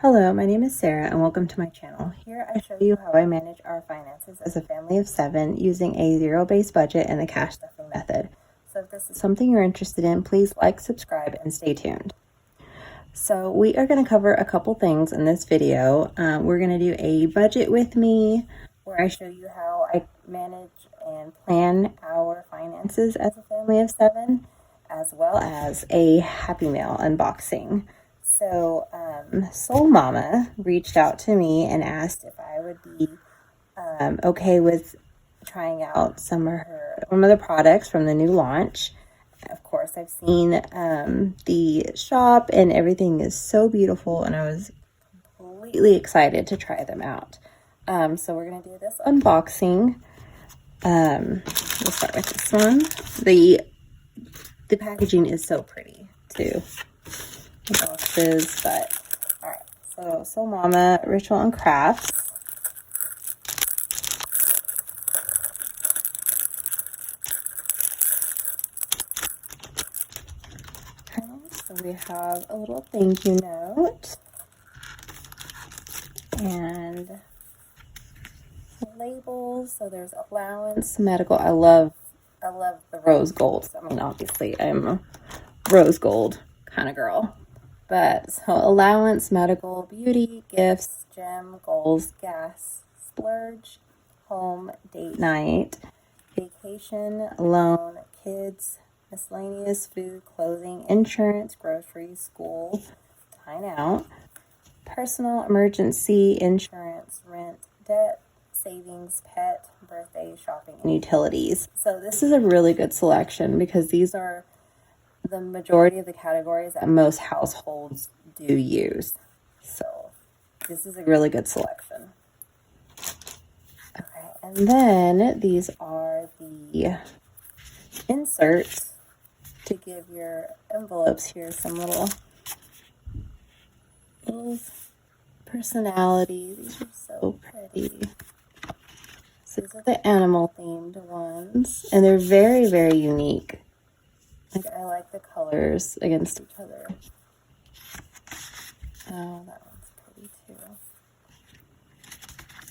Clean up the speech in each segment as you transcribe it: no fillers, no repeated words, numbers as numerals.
Hello, my name is Sarah and welcome to my channel. Here I show you how I manage our finances as a family of 7 using a zero-based budget and the cash stuffing method. So if this is something you're interested in, please like, subscribe, and stay tuned. So we are going to cover a couple things in this video. We're going to do a budget with me where I show you how I manage and plan our finances as a family of 7, as well as a Happy Meal unboxing. So Soul Mama reached out to me and asked if I would be okay with trying out some of the products from the new launch. Of course, I've seen the shop and everything is so beautiful, and I was completely excited to try them out. So we're going to do this unboxing. We'll start with this one. The packaging is so pretty too. The boxes, but all right. So Soul Mama Ritual and Crafts. So we have a little thank you note and labels. So there's allowance, medical. I love the rose gold. I mean, obviously I'm a rose gold kind of girl. But so allowance, medical, beauty, gifts, gym, goals, gas, splurge, home, date night, vacation, loan, kids, miscellaneous, food, clothing, insurance, groceries, school, dine out, personal, emergency, insurance, rent, debt, savings, pet, birthday, shopping, and utilities. So this is a really good selection because these are the majority of the categories that most households do use. So this is a really good selection. Okay, and then these are the inserts to give your envelopes here some little personality. These are so pretty. So these are the animal themed ones, and they're very, very unique. Like, I like the colors against each other. Oh, that one's pretty too.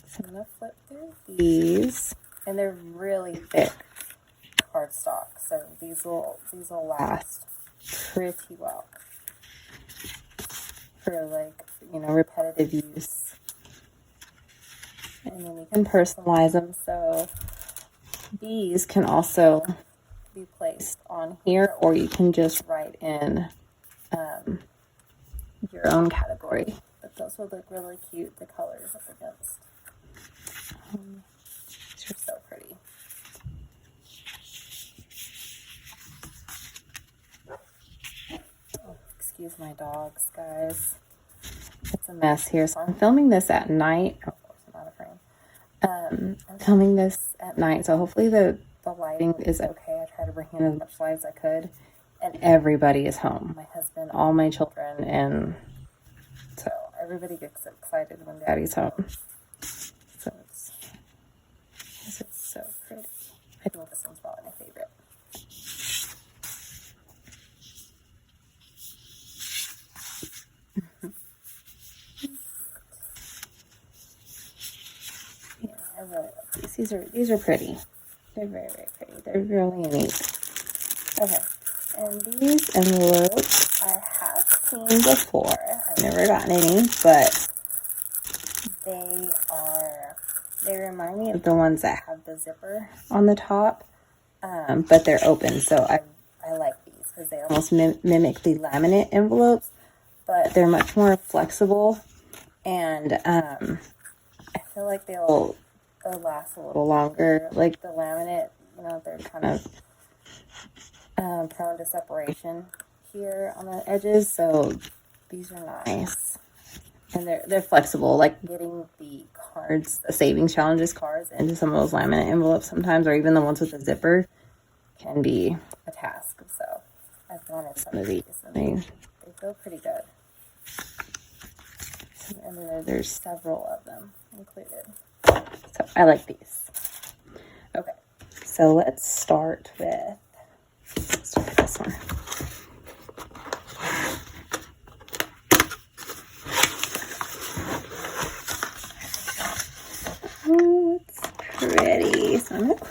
So I'm going to flip through these, and they're really thick cardstock, so these will last pretty well for, like, repetitive use. And then you can personalize them, so these can also be placed on here, or you can just write in your own category. But those would look really cute, the colors up against. These are so pretty. Oh, excuse my dogs, guys. It's a mess here. So I'm filming this at night. Oh, of course, I'm not afraid. I'm filming this at night, so hopefully the lighting is okay. I try to bring in as much light as I could, and everybody is home. My husband, all my children, and so everybody gets excited when Daddy's home. So this is so pretty. I think this one's probably my favorite. Yeah, I really like these. These are pretty. They're very, very pretty. They're really unique. Okay, and these envelopes I have seen before. I've never gotten any, but they remind me of the ones that have the zipper on the top, but they're open. So I like these because they almost mimic the laminate envelopes, but they're much more flexible, and I feel like they'll last a little longer. Like the laminate, they're kind of prone to separation here on the edges, so these are nice, and they're flexible. Like getting the cards, the savings challenges cards, into some of those laminate envelopes sometimes, or even the ones with the zipper, can be a task. So I've wanted some of these, and they feel pretty good. And then there's several of them included. So I like these. Okay, so let's start with this one.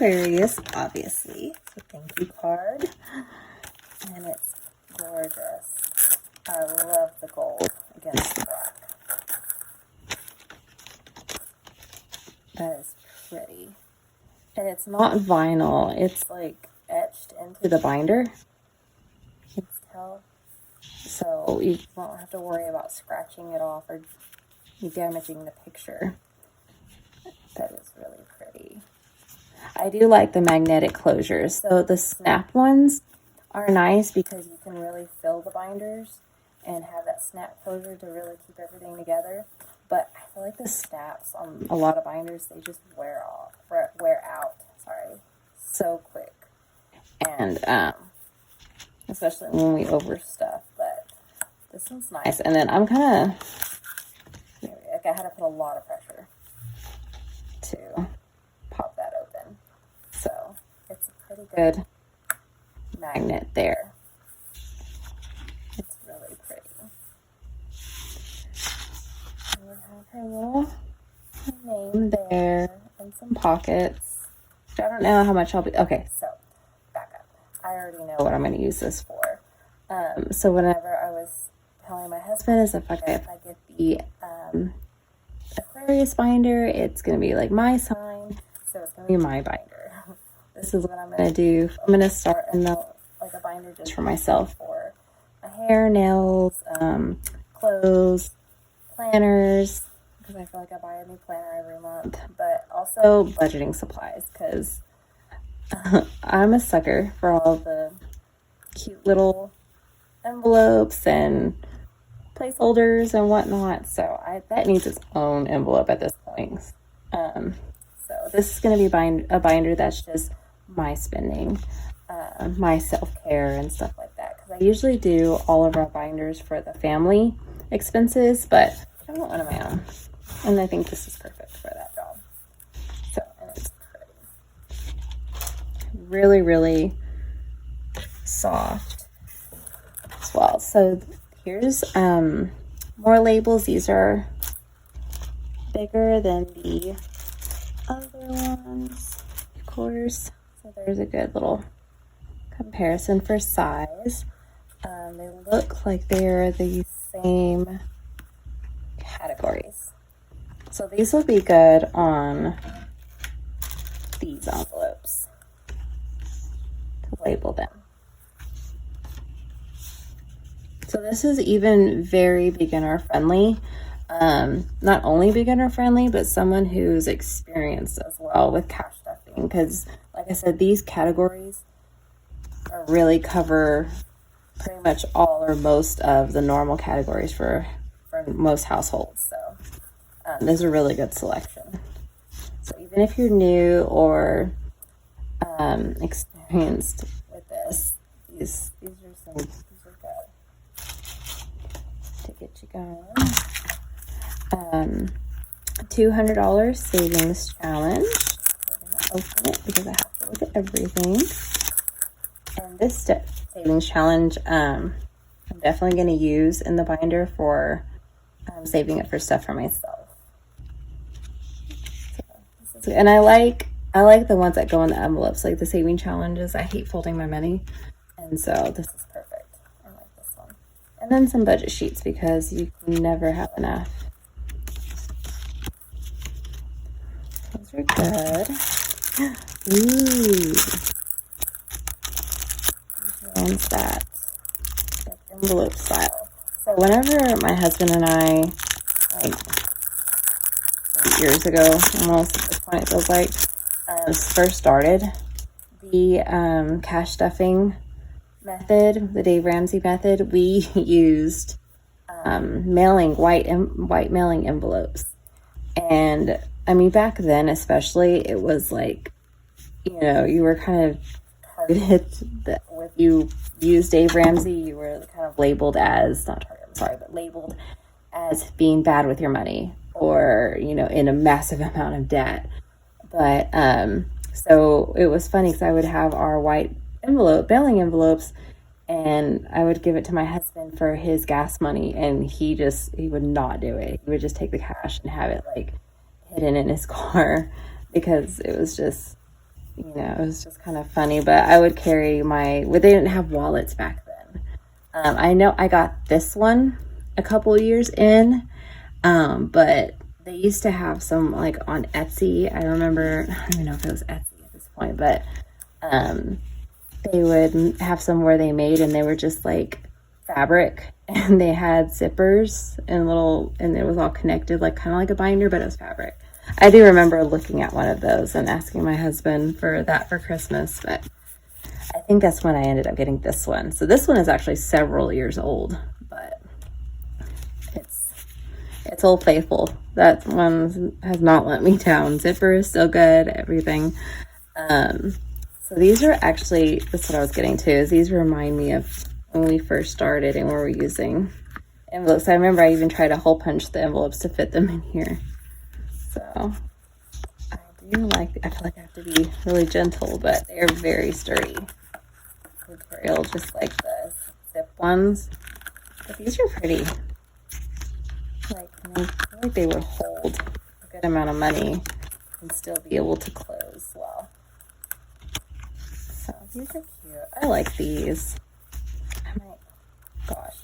Aquarius, obviously. It's a thank you card. And it's gorgeous. I love the gold against the black. That is pretty. And it's not vinyl. It's like etched into the binder. You can tell. So you won't have to worry about scratching it off or damaging the picture. That is really pretty. I do like the magnetic closures. So the snap ones are nice because you can really fill the binders and have that snap closure to really keep everything together. But I feel like the snaps on a lot of binders, they just wear out, so quick. And especially when we overstuff. But this one's nice. And then I'm kind of, like, I had to put a lot of pressure to pop that open. So it's a pretty good magnet there. It's really pretty. And we have her little name there and some pockets. I don't know how much I'll be. Okay, so back up. I already know what I'm going to use this for. So whenever I was telling my husband is if I get the Aquarius binder, it's going to be like my sign, so it's going to be my binder. This is what I'm going to do. I'm going to start in a binder just for myself for my hair, nails, clothes, planners, because I feel like I buy a new planner every month, but also budgeting supplies, because I'm a sucker for all the cute little envelopes and placeholders and whatnot, so that needs its own envelope at this point. So this is going to be a binder that's just my spending, my self-care and stuff like that, because I usually do all of our binders for the family expenses, but I want one of my own, and I think this is perfect for that job. So, and it's pretty. Really, really soft as well. So here's more labels. These are bigger than the other ones, of course. So there's a good little comparison for size. They look like they're the same categories. So these will be good on these envelopes to label them. So this is even very beginner friendly. Not only beginner friendly, but someone who's experienced as well with cash stuffing, because like I said, these categories really cover pretty much all or most of the normal categories for most households. So this is a really good selection. So even if you're new or experienced with this, these are good to get you going. $200 savings challenge. I'm gonna open it because I have to look at everything. And this savings challenge, I'm definitely going to use in the binder for saving it for stuff for myself. So, and I like the ones that go in the envelopes, like the saving challenges. I hate folding my money, and so this is perfect. I like this one. And then some budget sheets, because you can never have enough. Those are good. Ooh. Ones that envelope style. So whenever my husband and I, like 8 years ago, almost at this point it feels like, first started the cash stuffing method, the Dave Ramsey method, we used white mailing envelopes. And I mean, back then especially, it was like, you were kind of targeted that if you used Dave Ramsey, you were kind of labeled as, labeled as being bad with your money, or, in a massive amount of debt. But, so it was funny because I would have our white mailing envelopes, and I would give it to my husband for his gas money, and he would not do it. He would just take the cash and have it hidden in his car, because it was just you know, it was just kind of funny. But I would carry they didn't have wallets back then. I know I got this one a couple years in, but they used to have some like on Etsy. I don't even know if it was Etsy at this point, but they would have some where they made, and they were just like fabric, and they had zippers and it was all connected, like kind of like a binder, but it was fabric. I do remember looking at one of those and asking my husband for that for Christmas, but I think that's when I ended up getting this one. So this one is actually several years old, but it's Old Faithful. That one has not let me down. Zipper is still good, everything. So these are actually, that's what I was getting to, is these remind me of when we first started and we were using envelopes. I remember I even tried to hole punch the envelopes to fit them in here. So I feel like I have to be really gentle, but they're very sturdy material, just like the zip ones. But these are pretty. Like, I feel like they would hold a good amount of money and still be able to close well. So these are cute. I like these. Gosh,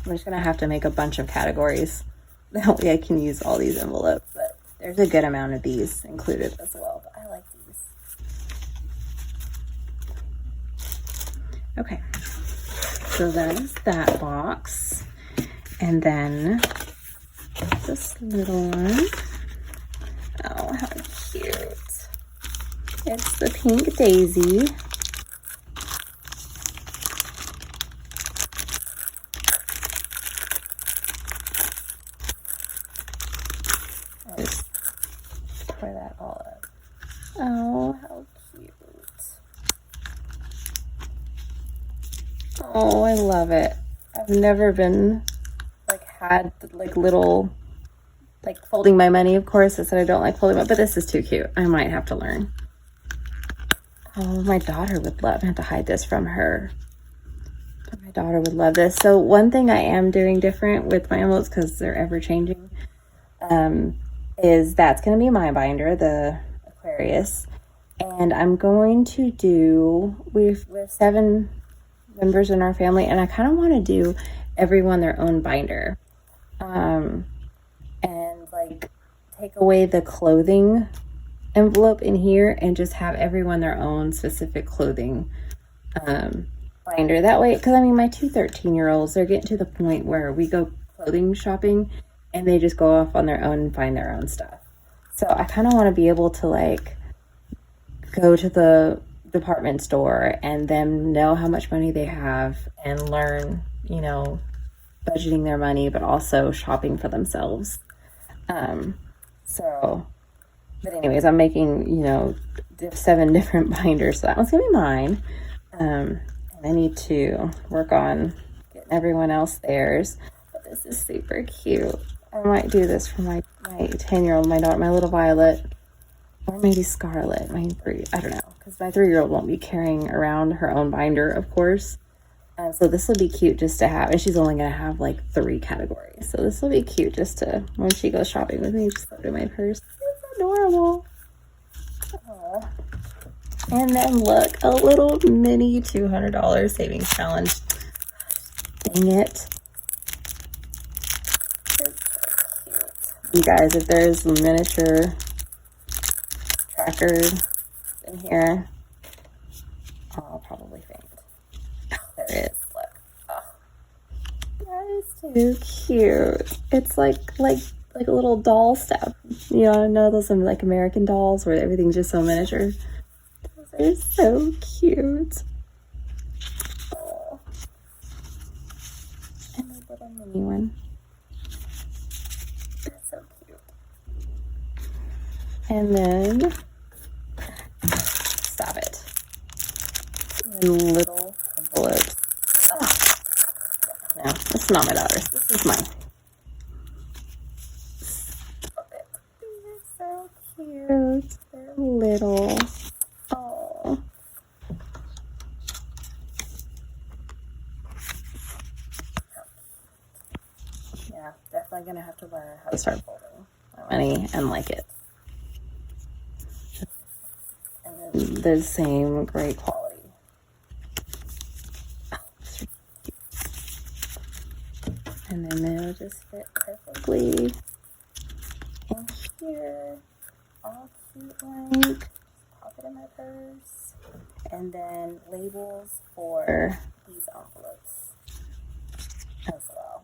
I'm just gonna have to make a bunch of categories. That way I can use all these envelopes, but there's a good amount of these included as well, but I like these. Okay, so that is that box. And then this little one. Oh, how cute. It's the pink daisy. Just pour that all up. Oh, how cute. Oh, I love it. I've never been had little folding my money, of course. I said I don't like folding, but this is too cute. I might have to learn. Oh, my daughter would love. I have to hide this from her. But my daughter would love this. So one thing I am doing different with my envelopes, because they're ever changing, is that's going to be my binder, the Aquarius. And I'm going to do, we have 7 members in our family, and I kind of want to do everyone their own binder. And like take away the clothing envelope in here and just have everyone their own specific clothing binder. That way, because I mean, my 2 13-year-olds, they're getting to the point where we go clothing shopping and they just go off on their own and find their own stuff. So I kind of want to be able to like go to the department store and then know how much money they have and learn, you know, budgeting their money, but also shopping for themselves. But anyways, I'm making, you know, 7 different binders. So that one's gonna be mine. And I need to work on getting everyone else theirs. But this is super cute. I might do this for my 10-year-old, my daughter, my little Violet, or maybe Scarlet, I don't know, because my 3-year-old won't be carrying around her own binder, of course. So this will be cute just to have, and she's only going to have like 3 categories. So this will be cute just to, when she goes shopping with me, just go to my purse. It's adorable. Aww. And then look, a little mini $200 savings challenge. Dang it. You guys, if there's a miniature tracker in here, I'll probably faint. There it is. Look. Oh, that is too cute. It's like a little doll stuff. You know those like American dolls where everything's just so miniature. Those are so cute. Oh. And a little mini one. That's so cute. And then stop it. And little envelopes. Oh. No, this is not my daughter's. This is mine. Stop it. These are so cute. They're little. Oh. Yeah, definitely gonna have to learn how to start folding my money and like it. And then the same great quality. And then they'll just fit perfectly in here. All cute like. Pop it in my purse. And then labels for these envelopes as well.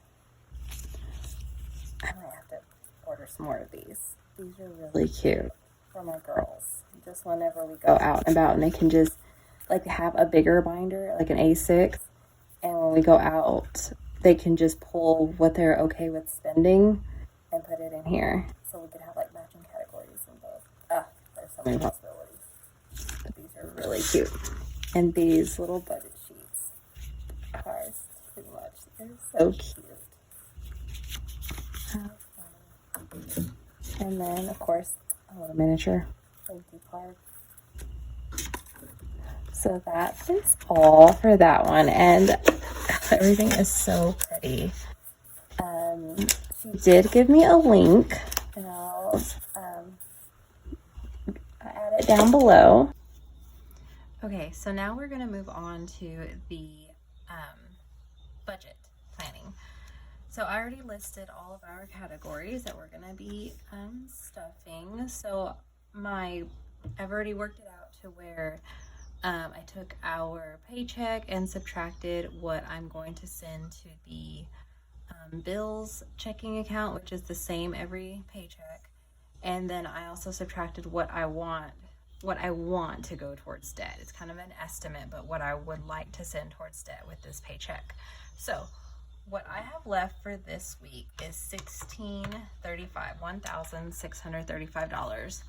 I might have to order some more of these. These are really cute for my girls. Just whenever we go out and about, and they can just like have a bigger binder, like an A6, and when we go out, they can just pull what they're okay with spending and put it in here. So we could have like matching categories in both. There's so many possibilities. But these are really cute. And these little budget sheets are too much. They're so cute. And then, of course, a little miniature thank you card. So that is all for that one. And everything is so pretty. She did give me a link, and I'll add it down below. Okay, so now we're going to move on to the budget planning. So I already listed all of our categories that we're going to be stuffing. So I've already worked it out to where I took our paycheck and subtracted what I'm going to send to the bills checking account, which is the same every paycheck. And then I also subtracted what I want to go towards debt. It's kind of an estimate, but what I would like to send towards debt with this paycheck. So what I have left for this week is $1,635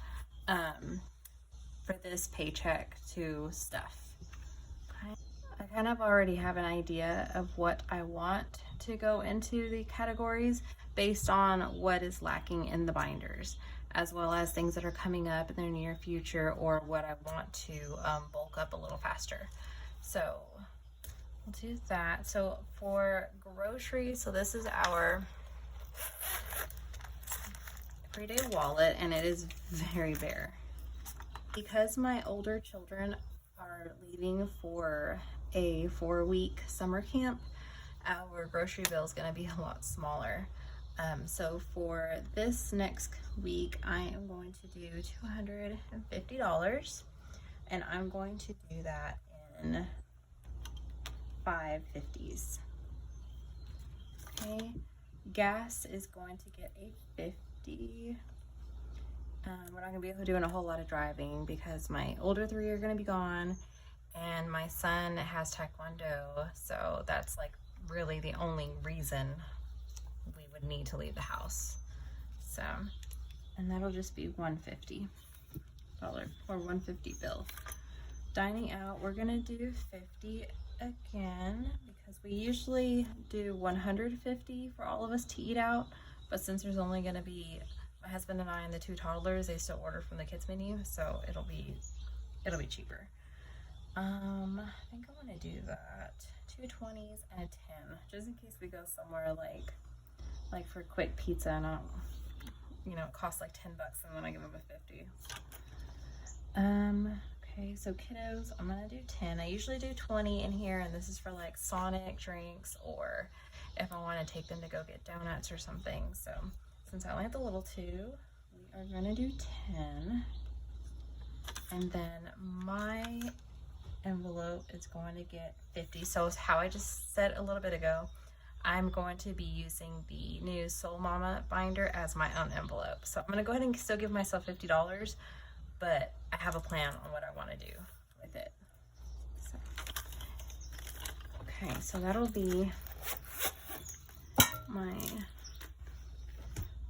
for this paycheck to stuff. I kind of already have an idea of what I want to go into the categories based on what is lacking in the binders, as well as things that are coming up in the near future or what I want to bulk up a little faster. So we'll do that. So for groceries, so this is our everyday wallet, and it is very bare. Because my older children are leaving for a 4-week summer camp, our grocery bill is going to be a lot smaller. So for this next week, I am going to do $250, and I'm going to do that in 550s. Okay, gas is going to get a 50. We're not going to be able to do a whole lot of driving because my older 3 are going to be gone, and my son has taekwondo, so that's like really the only reason we would need to leave the house. So, and that'll just be $150 or $150 bill. Dining out, we're going to do 50 again because we usually do 150 for all of us to eat out, but since there's only going to be my husband and I and the 2 toddlers, they still order from the kids menu, so it'll be cheaper. I think I want to do that. 2 20s and a 10, just in case we go somewhere like for quick pizza and it costs like $10 and then I give them a 50. Okay, so kiddos, I'm gonna do 10. I usually do 20 in here, and this is for like Sonic drinks or if I want to take them to go get donuts or something. So since I only have the little 2, we are gonna do 10. And then my envelope is going to get 50. So how I just said a little bit ago, I'm going to be using the new Soul Mama binder as my own envelope. So I'm going to go ahead and still give myself $50, but I have a plan on what I want to do with it. So, okay, so that'll be my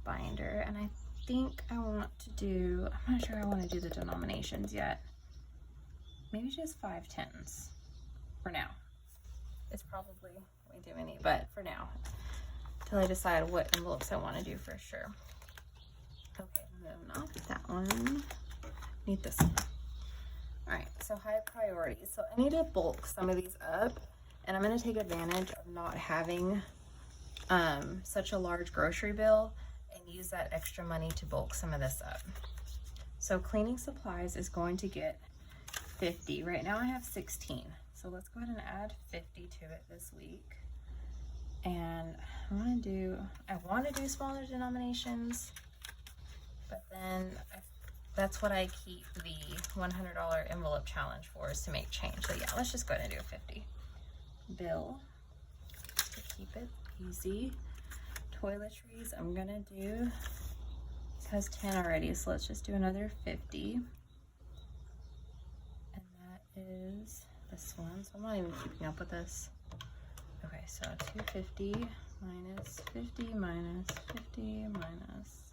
binder. And I think I want to do, I'm not sure I want to do the denominations yet. Maybe just 5 10s for now. It's probably way too many, but for now, till I decide what envelopes I want to do for sure. Okay, no, not that one. Need this one. All right, so high priorities. So I need to bulk some of these up, and I'm going to take advantage of not having such a large grocery bill and use that extra money to bulk some of this up. So cleaning supplies is going to get 50. Right now I have 16. So let's go ahead and add 50 to it this week. And I want to do smaller denominations, but then that's what I keep the $100 envelope challenge for, is to make change. So yeah, let's just go ahead and do a 50. Bill, to keep it easy. Toiletries, I'm gonna do, it has 10 already, so let's just do another 50. And that is this one, so I'm not even keeping up with this. Okay, so 250 minus 50 minus 50 minus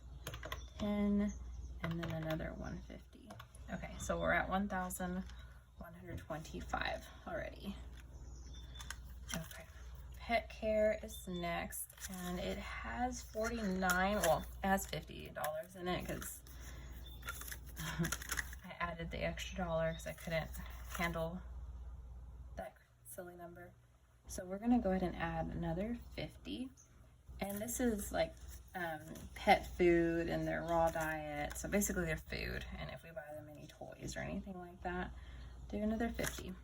10, and then another 150. Okay, so we're at 1,125 already. Okay, pet care is next, and it has 49, well, it has $50 in it because I added the extra dollar because I couldn't handle that silly number. So we're gonna go ahead and add another 50, and this is like pet food and their raw diet. So basically their food, and if we buy them any toys or anything like that, do another 50.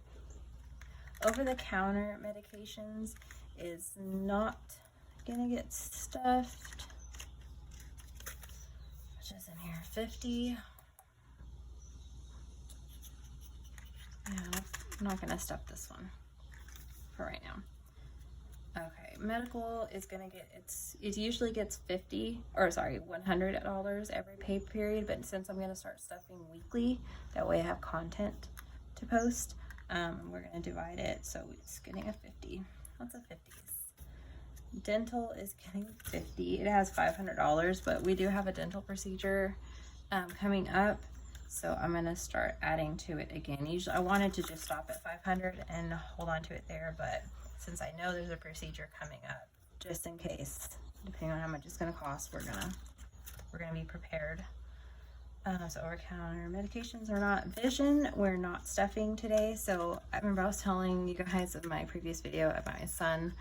Over-the-counter medications is not gonna get stuffed, which is in here, 50. Yeah, I'm not gonna stuff this one for right now. Okay, medical is gonna get, it usually gets $100 every pay period, but since I'm gonna start stuffing weekly, that way I have content to post, we're gonna divide it, so it's getting a 50. Lots of 50s. Dental is getting 50. It has $500, but we do have a dental procedure coming up, so I'm gonna start adding to it again. Usually I wanted to just stop at 500 and hold on to it there, but since I know there's a procedure coming up, just in case, depending on how much it's gonna cost, we're gonna be prepared. So over-counter medications are not. Vision, we're not stuffing today. So I remember I was telling you guys in my previous video about my son.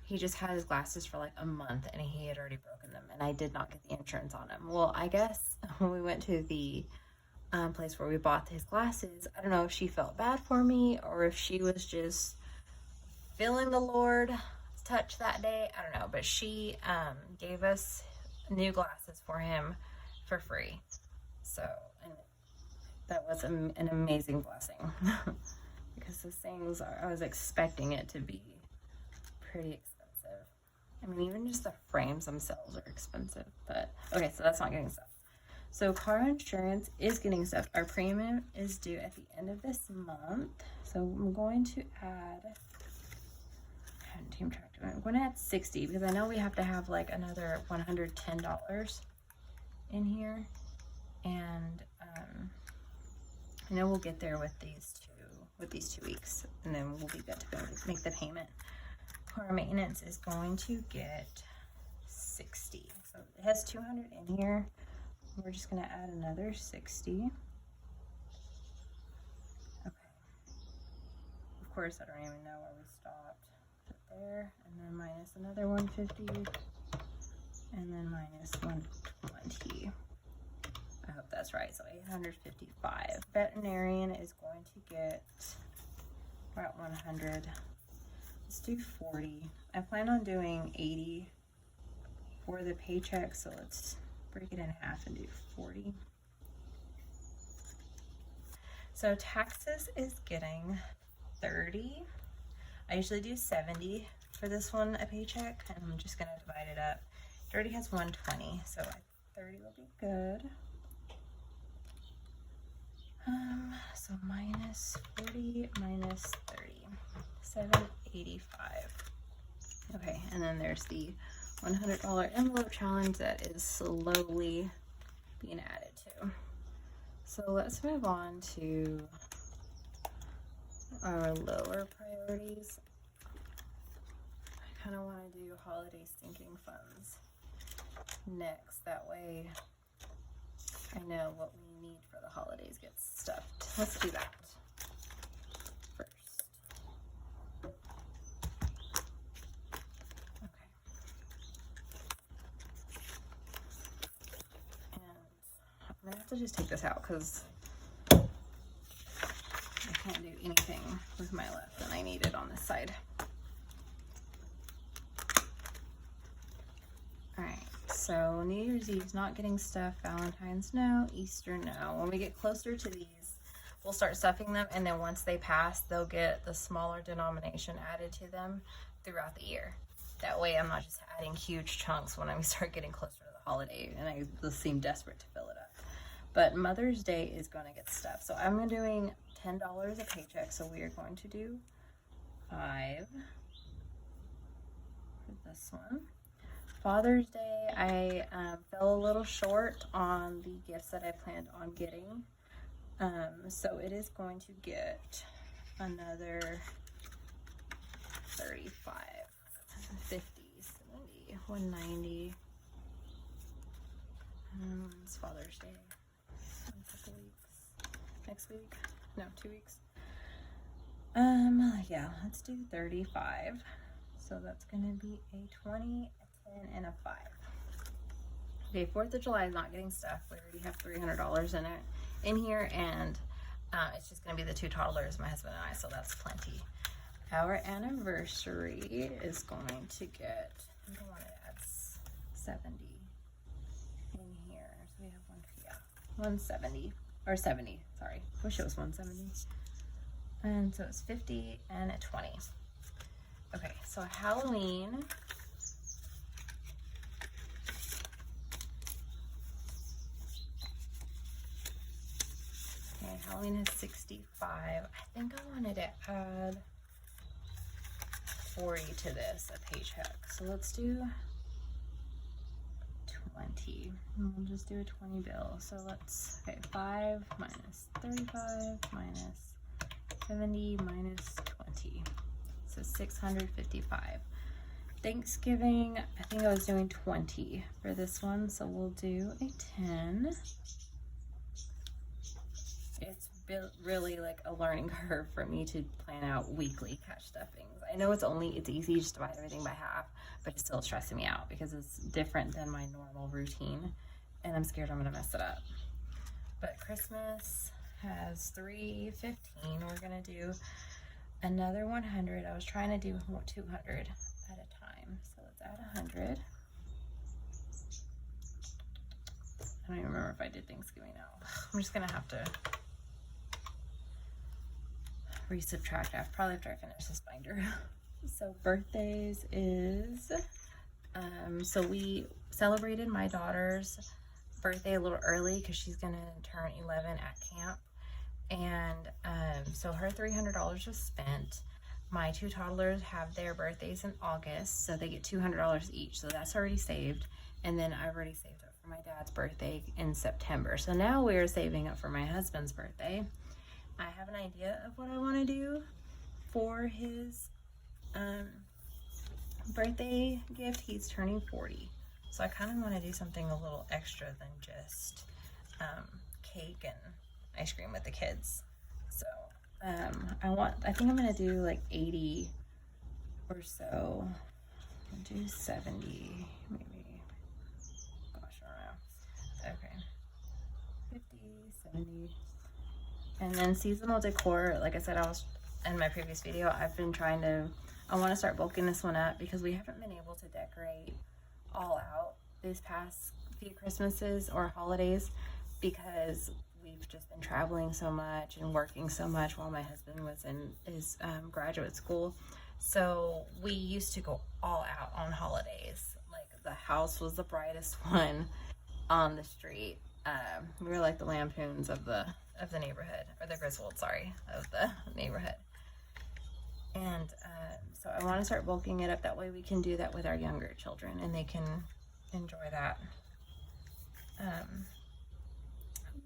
He just had his glasses for like a month and he had already broken them, and I did not get the insurance on him. Well, I guess when we went to the place where we bought his glasses, I don't know if she felt bad for me or if she was just feeling the Lord touch that day. I don't know, but she gave us new glasses for him for free. So, and that was an amazing blessing because those things I was expecting it to be pretty expensive. I mean, even just the frames themselves are expensive, but okay, so that's not getting stuffed. So car insurance is getting stuffed. Our premium is due at the end of this month. So I'm going to add, I'm going to add 60 because I know we have to have like another $110 in here. And I know we'll get there with these 2 weeks, and then we'll be good to go to make the payment. Car maintenance is going to get 60. So it has 200 in here. We're just going to add another 60. Okay. Of course, I don't even know where we stopped. Put there, and then minus another 150, and then minus 120. I hope that's right. So 855. Veterinarian is going to get, we're at 100. Let's do 40. I plan on doing 80 for the paycheck, so let's break it in half and do 40. So taxes is getting 30. I usually do 70 for this one, a paycheck, and I'm just gonna divide it up. It already has 120, so 30 will be good. So minus 40 minus 30, 785. Okay, and then there's the $100 envelope challenge that is slowly being added to. So let's move on to our lower priorities. I kind of want to do holiday sinking funds next. That way I know what we need for the holidays gets stuffed. Let's do that first. Okay. And I'm gonna have to just take this out because can't do anything with my left, and I need it on this side. Alright, so New Year's Eve's not getting stuff, Valentine's no, Easter no. When we get closer to these, we'll start stuffing them, and then once they pass, they'll get the smaller denomination added to them throughout the year. That way I'm not just adding huge chunks when we start getting closer to the holiday, and I just seem desperate to fill it up. But Mother's Day is going to get stuff. So I'm doing $10 a paycheck, so we are going to do 5 for this one. Father's Day, I fell a little short on the gifts that I planned on getting. So it is going to get another 35, 50, 70, 190. It's Father's Day. In a couple weeks. Next week? No, 2 weeks. Yeah, let's do 35. So that's going to be a 20, a 10, and a 5. Okay, 4th of July is not getting stuff. We already have $300 in here, and it's just going to be the 2 toddlers, my husband and I, so that's plenty. Our anniversary is going to get, I don't want to add 70 in here. So we have 170, or 70, sorry. Wish it was 170. And so it's 50 and a 20. Okay, so Halloween. Okay, Halloween is 65. I think I wanted to add 40 to this, a paycheck. So let's do 20. And we'll just do a 20 bill. So let's, okay, 5 minus 35 minus 70 minus 20. So 655. Thanksgiving, I think I was doing 20 for this one, so we'll do a 10. It's really like a learning curve for me to plan out weekly cash stuffings. I know it's easy just to divide everything by half, but it's still stressing me out because it's different than my normal routine, and I'm scared I'm gonna mess it up. But Christmas has 315. We're gonna do another 100. I was trying to do 200 at a time, so let's add 100. I don't even remember if I did Thanksgiving now. I'm just gonna have to resubtract probably after I finish this binder. So birthdays is, so we celebrated my daughter's birthday a little early because she's gonna turn 11 at camp. And so her $300 was spent. My 2 toddlers have their birthdays in August, so they get $200 each. So that's already saved. And then I've already saved up for my dad's birthday in September. So now we're saving up for my husband's birthday. I have an idea of what I want to do for his birthday gift. He's turning 40. So I kind of want to do something a little extra than just cake and ice cream with the kids. So I think I'm gonna do like 80 or so. I'll do 70 maybe. Gosh, I don't know. Okay, 50, 70. And then seasonal decor, like I said, I was in my previous video, I want to start bulking this one up because we haven't been able to decorate all out these past few Christmases or holidays because we've just been traveling so much and working so much while my husband was in his graduate school. So we used to go all out on holidays. Like the house was the brightest one on the street. We were like the lampoons of the neighborhood, or the Griswold, sorry, of the neighborhood. And so I want to start bulking it up. That way we can do that with our younger children and they can enjoy that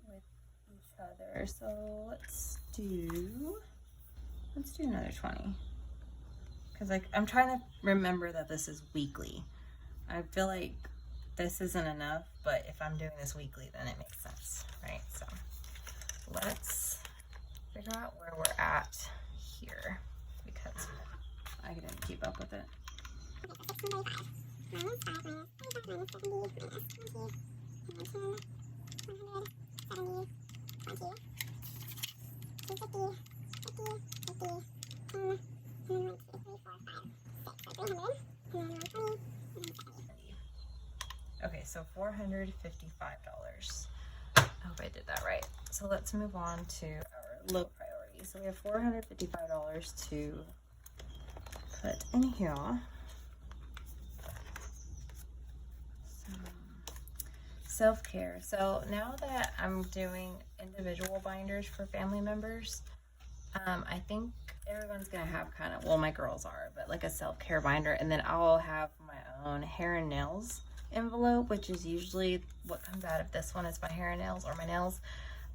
with each other. So let's do another 20 because I'm trying to remember that this is weekly. I feel like this isn't enough, but if I'm doing this weekly, then it makes sense, right? So let's figure out where we're at here because I didn't keep up with it. Okay, so $455. I hope I did that right. So let's move on to our low priority. So we have $455 to put in here. Self-care. So now that I'm doing individual binders for family members, I think everyone's gonna have kind of, well, my girls are, but like a self-care binder, and then I'll have my own hair and nails envelope, which is usually what comes out of this one is my hair and nails or my nails.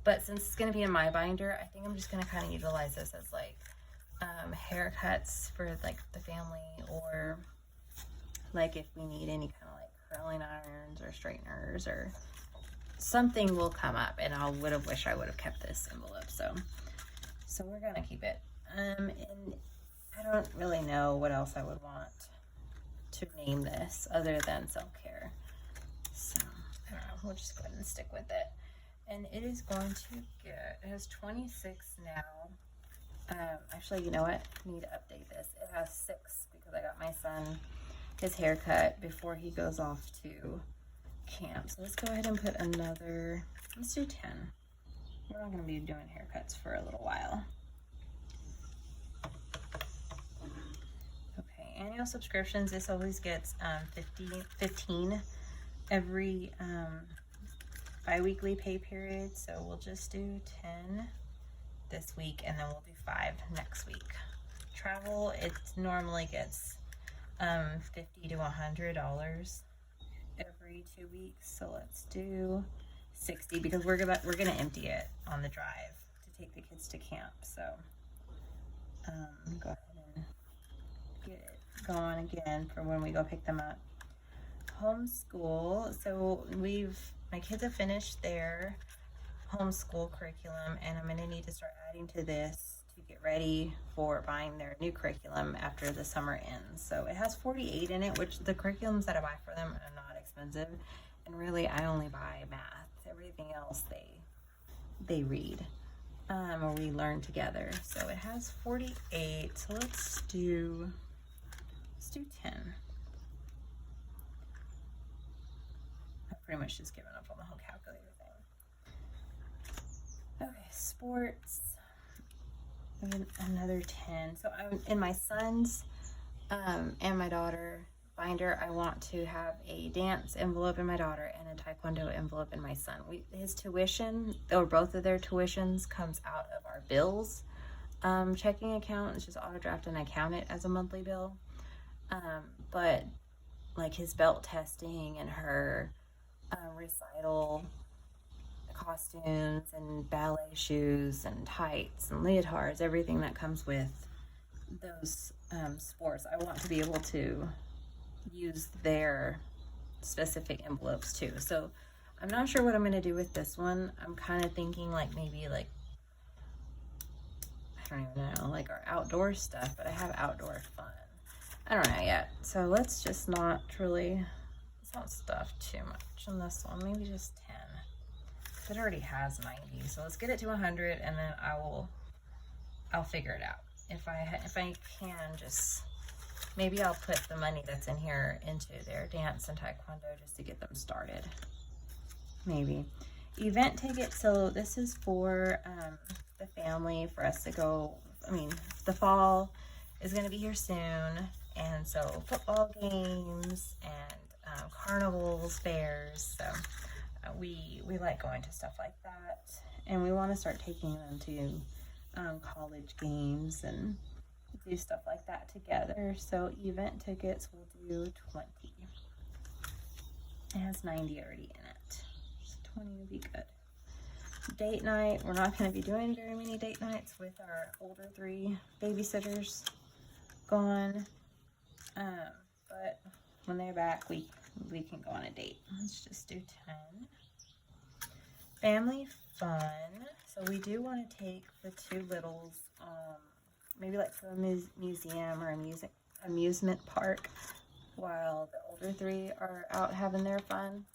But since it's gonna be in my binder, I think I'm just gonna kind of utilize this as like haircuts for like the family, or like if we need any kind of like curling irons or straighteners or something will come up, and I would have wished I would have kept this envelope. So we're gonna keep it. And I don't really know what else I would want to name this other than self-care. So I don't know, we'll just go ahead and stick with it. And it is going to get, it has 26 now. Actually, you know what? I need to update this. It has 6 because I got my son his haircut before he goes off to camp. So let's go ahead and put another, let's do 10. We're not going to be doing haircuts for a little while. Okay, annual subscriptions. This always gets 15 every bi-weekly pay period. So we'll just do 10 this week, and then we'll do 5 next week. Travel, it normally gets $50 to $100 every 2 weeks. So let's do 60 because we're gonna empty it on the drive to take the kids to camp. So go ahead and get it going again for when we go pick them up. Homeschool. So my kids have finished their homeschool curriculum, and I'm gonna need to start adding to this to get ready for buying their new curriculum after the summer ends. So it has 48 in it, which the curriculums that I buy for them are not expensive, and really I only buy math. Everything else they read or we learn together. So it has 48. So let's do 10. I've pretty much just given up on the whole calculator thing. Okay, sports. Another 10. So I'm in my son's and my daughter binder. I want to have a dance envelope in my daughter and a taekwondo envelope in my son. His tuition, or both of their tuitions, comes out of our bills checking account. It's just auto draft and I count it as a monthly bill. But like his belt testing and her recital costumes and ballet shoes and tights and leotards, everything that comes with those sports, I want to be able to use their specific envelopes too. So I'm not sure what I'm going to do with this one. I'm kind of thinking like maybe like, I don't even know, like our outdoor stuff, but I have outdoor fun. I don't know yet. So let's just not stuff too much on this one. Maybe just 10. It already has 90. So let's get it to 100, and then I'll figure it out. If I can just, maybe I'll put the money that's in here into their dance and taekwondo just to get them started. Maybe. Event tickets. So this is for the family, for us to go. I mean, the fall is going to be here soon, and so football games and carnivals, fairs. So we like going to stuff like that, and we want to start taking them to college games and do stuff like that together. So event tickets will do 20. It has 90 already in it, so 20 would be good. Date night, we're not going to be doing very many date nights with our older 3 babysitters gone, but when they're back we can go on a date. Let's just do 10. Family fun. So we do want to take the 2 littles, maybe like to a museum or amusement park while the older 3 are out having their fun.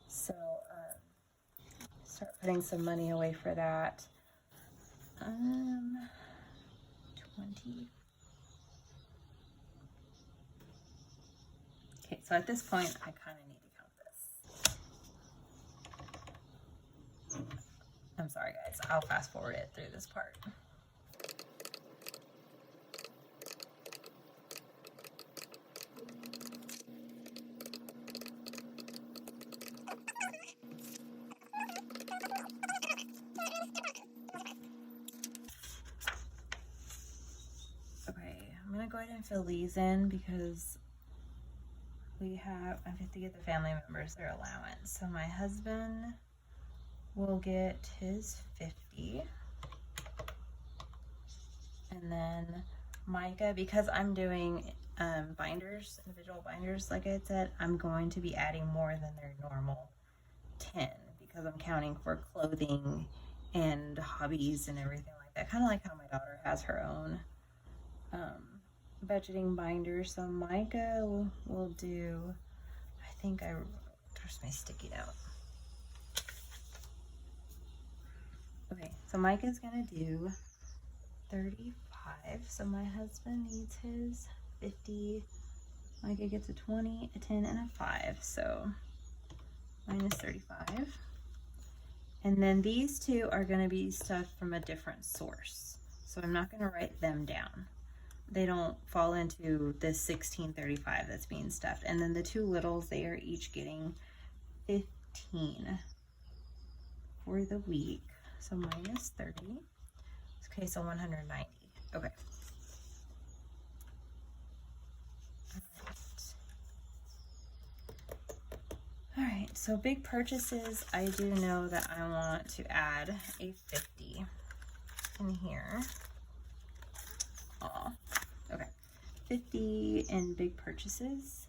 So start putting some money away for that. 20. Okay, so at this point I kind of need to count this. sorry guys, I'll fast forward it through this part. Okay, I'm gonna go ahead and fill these in because I have to get the family members their allowance. So my husband will get his 50. And then Micah, because I'm doing binders, individual binders, like I said, I'm going to be adding more than their normal 10 because I'm counting for clothing and hobbies and everything like that. Kind of like how my daughter has her own budgeting binder. So Micah will do, I think there's my sticky note. Okay, so Micah's gonna do 35. So my husband needs his 50. Micah gets a 20, a 10, and a 5. So minus 35. And then these two are gonna be stuff from a different source. So I'm not gonna write them down. They don't fall into this 1635 that's being stuffed. And then the two littles, they are each getting 15 for the week. So minus 30. Okay, so 190. Okay. All right, so big purchases, I do know that I want to add a 50 in here. Aw, okay. 50 in big purchases.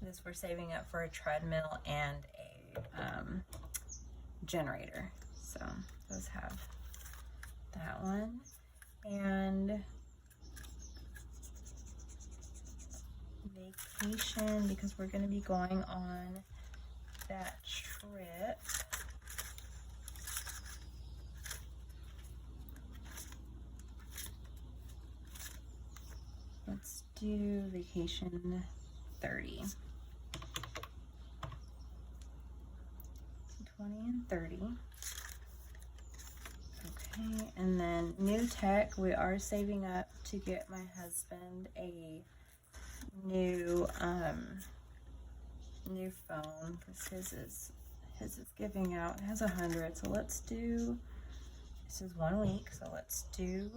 This we're saving up for a treadmill and a generator. So those have that one. And vacation, because we're going to be going on that trip. Let's do vacation 30. 20 and 30. Okay, and then new tech, we are saving up to get my husband a new phone because his is giving out. It has 100, so let's do, this is 1 week, so let's do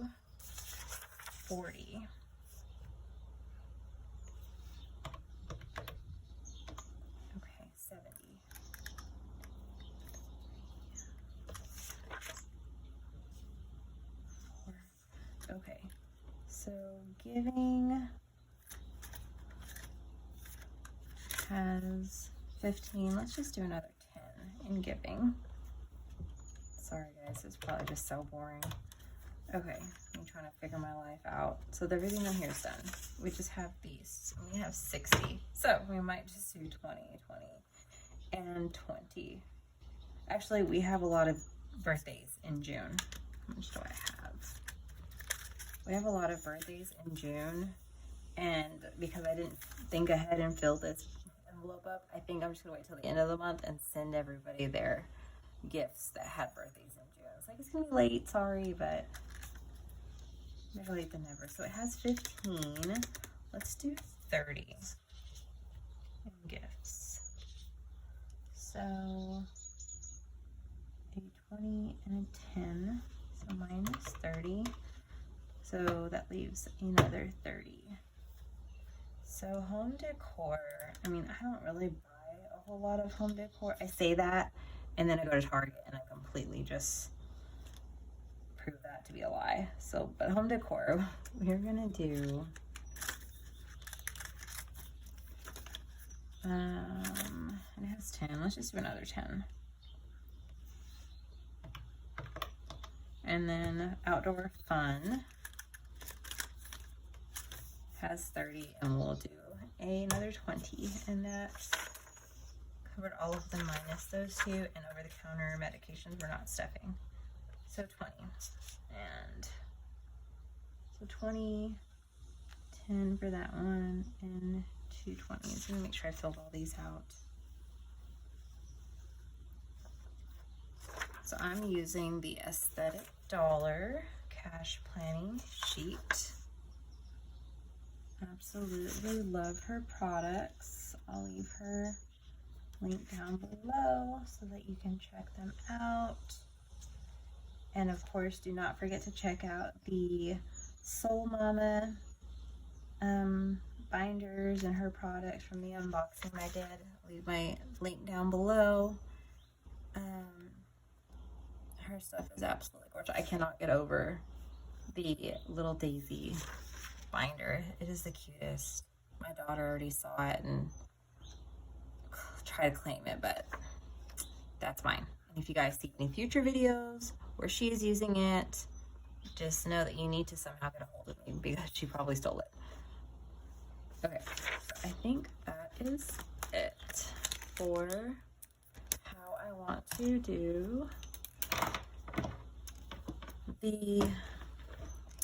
40. Okay, 70. Okay, so giving has 15. Let's just do another 10 in giving. Sorry guys, it's probably just so boring. Okay, I'm trying to figure my life out. So everything on here is done. We just have these. We have 60. So we might just do 20, 20, and 20. Actually, we have a lot of birthdays in June. How much do I have? We have a lot of birthdays in June. And because I didn't think ahead and fill this envelope up, I think I'm just gonna wait till the end of the month and send everybody their gifts that had birthdays in June. It's like, it's gonna be late, sorry, but better late than never. So it has 15. Let's do 30 in gifts. So a 20 and a 10, so minus 30. So that leaves another 30. So home decor, I mean, I don't really buy a whole lot of home decor. I say that, and then I go to Target and I completely just prove that to be a lie. So, but home decor, we're gonna do, it has 10, let's just do another 10. And then outdoor fun has 30, and we'll do another 20, and that covered all of them minus those two, and over-the-counter medications we're not stuffing. So 20, and so 20, 10 for that one, and 2 20s. Let me make sure I filled all these out. So I'm using the Aesthetic Dollar cash planning sheet. Absolutely love her products. I'll leave her link down below so that you can check them out. And of course, do not forget to check out the Soul Mama binders and her products from the unboxing I did. I'll leave my link down below. Her stuff is absolutely gorgeous. I cannot get over the little daisy binder. It is the cutest. My daughter already saw it and tried to claim it, but that's mine. And if you guys see any future videos where she is using it, just know that you need to somehow get a hold of me because she probably stole it. Okay, so I think that is it for how I want to do the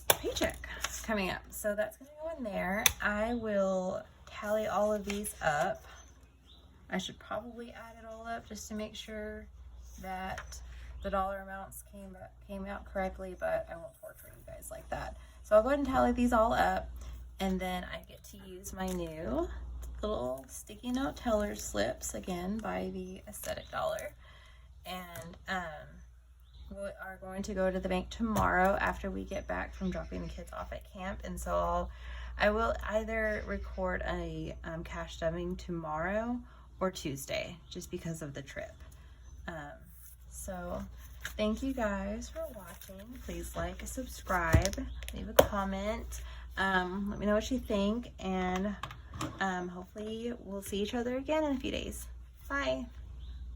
paycheck coming up. So that's going to go in there. I will tally all of these up. I should probably add it all up just to make sure that the dollar amounts came out correctly, but I won't torture you guys like that. So I'll go ahead and tally these all up, and then I get to use my new little sticky note teller slips again by the Aesthetic Dollar. And we are going to go to the bank tomorrow after we get back from dropping the kids off at camp, and so I will either record a cash dumping tomorrow or Tuesday just because of the trip. So thank you guys for watching. Please like, subscribe, leave a comment, let me know what you think, and hopefully we'll see each other again in a few days. Bye.